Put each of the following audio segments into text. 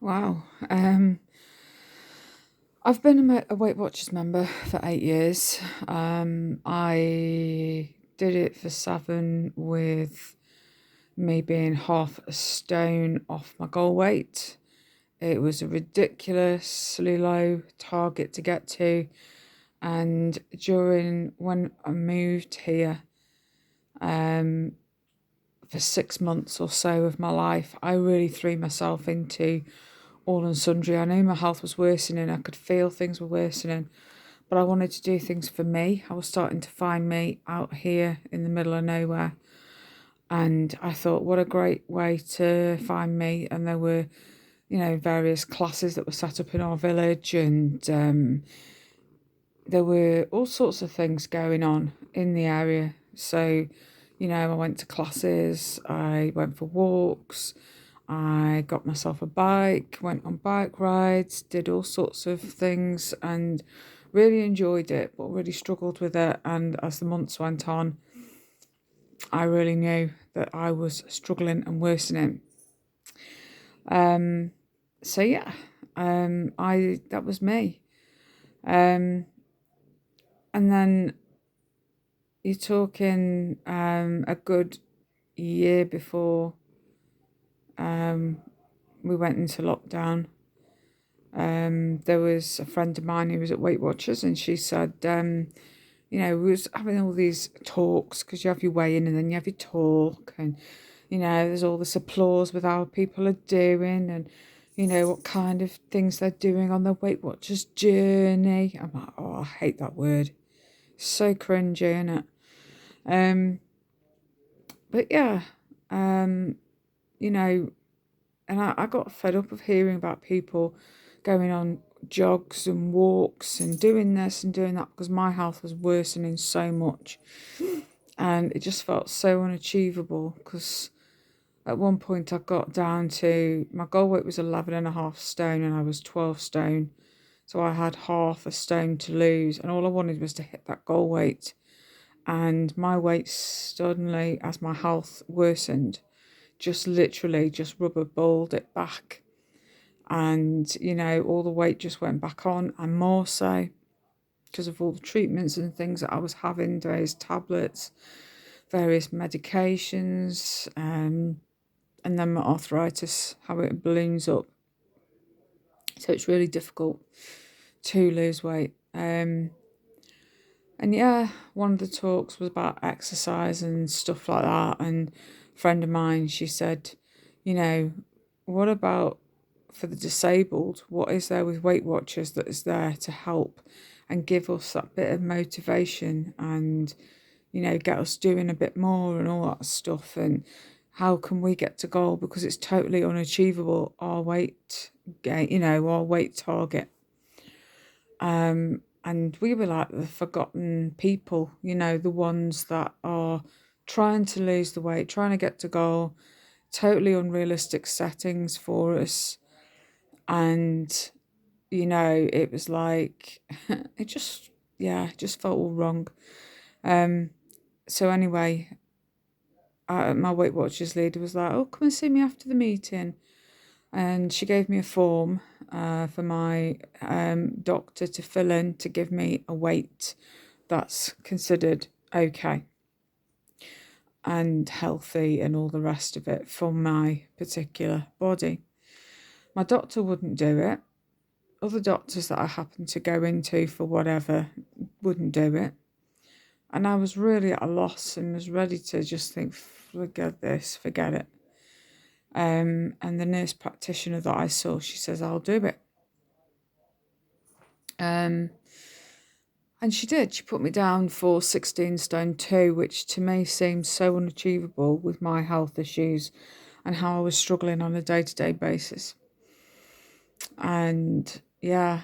Wow. I've been a Weight Watchers member for 8 years. I did it for 7 with me being half a stone off my goal weight. It was a ridiculously low target to get to. And during when I moved here, um, for 6 months or so of my life, I really threw myself into all and sundry. I knew my health was worsening. I could feel things were worsening, but I wanted to do things for me. I was starting to find me out here in the middle of nowhere. And I thought, what a great way to find me. And there were, various classes that were set up in our village, and there were all sorts of things going on in the area. So, I went to classes, I went for walks, I got myself a bike, went on bike rides, did all sorts of things, and really enjoyed it, but really struggled with it. And as the months went on, I really knew that I was struggling and worsening. Um, so yeah, I that was me. Um, and then you're talking a good year before um, we went into lockdown. There was a friend of mine who was at Weight Watchers, and she said, we was having all these talks because you have your weigh in and then you have your talk, and there's all this applause with how people are doing, and what kind of things they're doing on the Weight Watchers journey. I'm like, oh, I hate that word. So cringy, isn't it? Um, but yeah, um, you know, and I got fed up of hearing about people going on jogs and walks and doing this and doing that because my health was worsening so much. And it just felt so unachievable because at one point I got down to my goal weight was 11.5 stone and I was 12 stone. So I had half a stone to lose, and all I wanted was to hit that goal weight. And my weight suddenly, as my health worsened, just literally just rubber balled it back. And, all the weight just went back on, and more so because of all the treatments and things that I was having, various tablets, various medications, and then my arthritis, how it balloons up. So it's really difficult to lose weight. And yeah, one of the talks was about exercise and stuff like that. And a friend of mine, she said, you know, what about for the disabled? What is there with Weight Watchers that is there to help and give us that bit of motivation and, get us doing a bit more and all that stuff? And how can we get to goal? Because it's totally unachievable, our weight gain, our weight target. And we were like the forgotten people, the ones that are trying to lose the weight, trying to get to goal, totally unrealistic settings for us. And, it was like, it just, yeah, it just felt all wrong. Um, so anyway, my Weight Watchers leader was like, oh, come and see me after the meeting. And she gave me a form for my doctor to fill in to give me a weight that's considered okay and healthy and all the rest of it for my particular body. My doctor wouldn't do it. Other doctors that I happened to go into for whatever wouldn't do it. And I was really at a loss and was ready to just think, forget this, forget it. And the nurse practitioner that I saw, she says, I'll do it. Um, and she did. She put me down for 16 stone 2, which to me seemed so unachievable with my health issues and how I was struggling on a day-to-day basis. And yeah,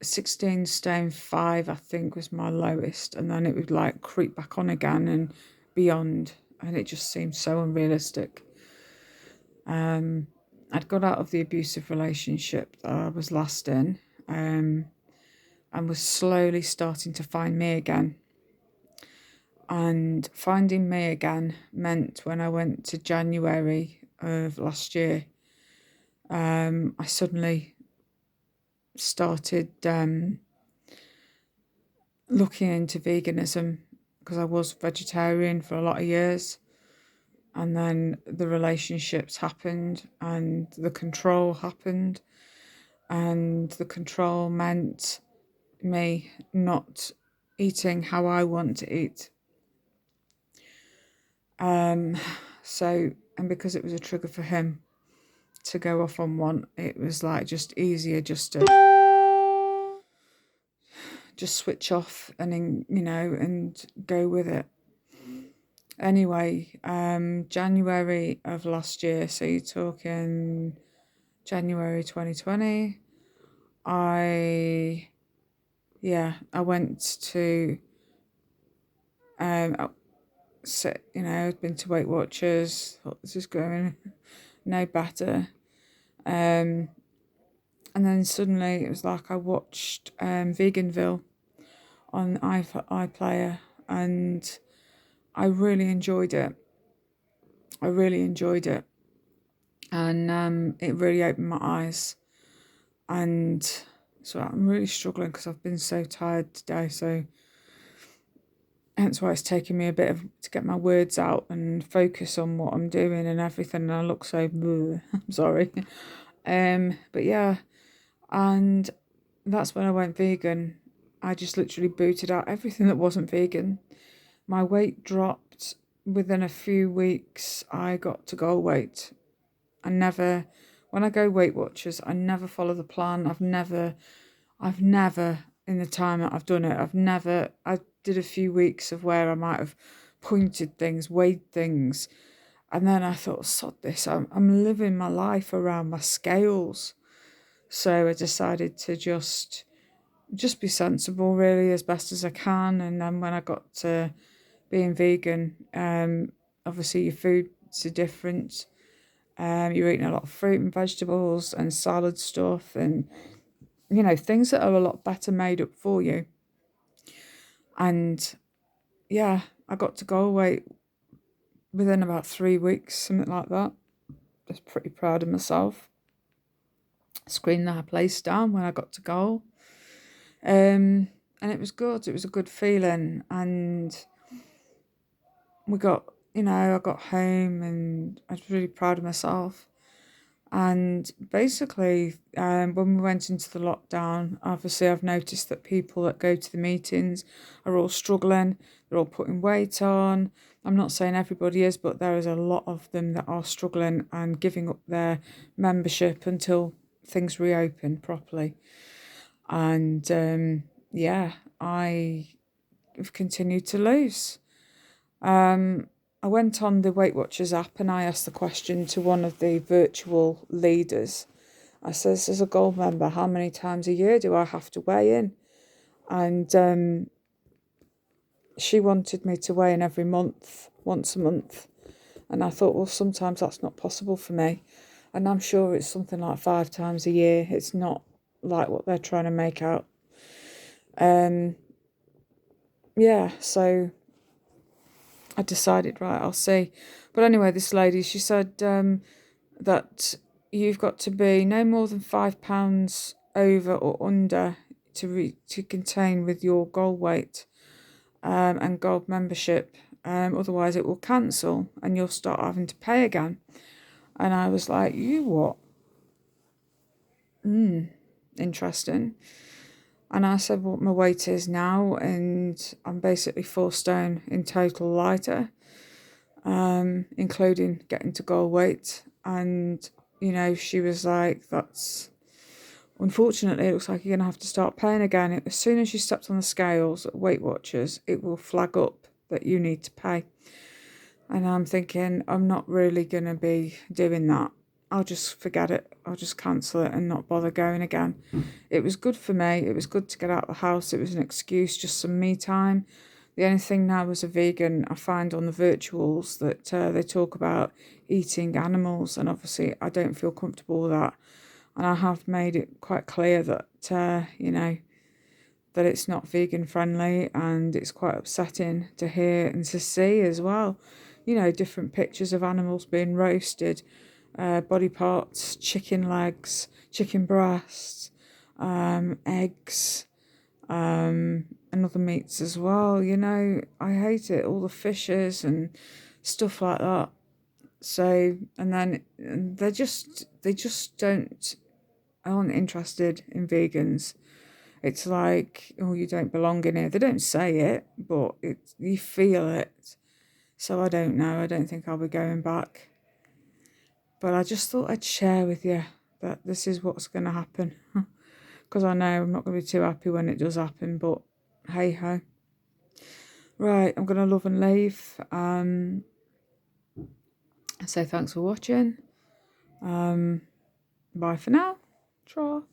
16 stone 5, I think, was my lowest. And then it would like creep back on again and beyond. And it just seemed so unrealistic. I'd got out of the abusive relationship that I was last in. And was slowly starting to find me again. And finding me again meant when I went to January of last year, I suddenly started looking into veganism because I was vegetarian for a lot of years. And then the relationships happened and the control happened. And the control meant me not eating how I want to eat. So, and because it was a trigger for him to go off on one, it was like just easier just to just switch off and and go with it. Anyway, January of last year, so you're talking January 2020, I went to I'd been to Weight Watchers, thought this is going no better. And then suddenly it was like I watched Veganville on iPlayer, and I really enjoyed it. And it really opened my eyes. And so I'm really struggling because I've been so tired today. So hence why it's taken me a bit to get my words out and focus on what I'm doing and everything. And I look so bleh. I'm sorry. But yeah, and that's when I went vegan. I just literally booted out everything that wasn't vegan. My weight dropped within a few weeks. I got to goal weight. When I go Weight Watchers, I never follow the plan. I've never, in the time that I've done it, I did a few weeks of where I might have pointed things, weighed things. And then I thought, sod this, I'm living my life around my scales. So I decided to just be sensible, really, as best as I can. And then when I got to being vegan, obviously your foods are different. You're eating a lot of fruit and vegetables and salad stuff and, things that are a lot better made up for you. And yeah, I got to goal weight within about 3 weeks, something like that. I was pretty proud of myself. Screened that place down when I got to goal. And it was good. It was a good feeling. And I got home and I was really proud of myself. And basically, when we went into the lockdown, obviously I've noticed that people that go to the meetings are all struggling. They're all putting weight on. I'm not saying everybody is, but there is a lot of them that are struggling and giving up their membership until things reopen properly. And I have continued to lose. I went on the Weight Watchers app and I asked the question to one of the virtual leaders. I says, as a gold member, how many times a year do I have to weigh in? And she wanted me to weigh in every month, once a month. And I thought, well, sometimes that's not possible for me. And I'm sure it's something like 5 times a year. It's not like what they're trying to make out. So I decided, right, I'll see. But anyway, this lady, she said that you've got to be no more than £5 over or under to contain with your goal weight and gold membership. Otherwise, it will cancel and you'll start having to pay again. And I was like, you what? Interesting. And I said what my weight is now, and I'm basically 4 stone in total lighter, including getting to goal weight. And, she was like, that's, unfortunately, it looks like you're going to have to start paying again. As soon as you stepped on the scales at Weight Watchers, it will flag up that you need to pay. And I'm thinking, I'm not really going to be doing that. I'll just forget it. I'll just cancel it and not bother going again. It was good for me. It was good to get out of the house. It was an excuse, just some me time. The only thing now as a vegan, I find on the virtuals that they talk about eating animals, and obviously I don't feel comfortable with that. And I have made it quite clear that, that it's not vegan friendly, and it's quite upsetting to hear and to see as well. Different pictures of animals being roasted body parts, chicken legs, chicken breasts, eggs, and other meats as well. You know, I hate it. All the fishes and stuff like that. So, and then they just aren't interested in vegans. It's like, oh, you don't belong in here. They don't say it, but you feel it. So I don't know. I don't think I'll be going back. But I just thought I'd share with you that this is what's going to happen. Because I know I'm not going to be too happy when it does happen, but hey ho. Right, I'm going to love and leave. So thanks for watching. Bye for now. Tra.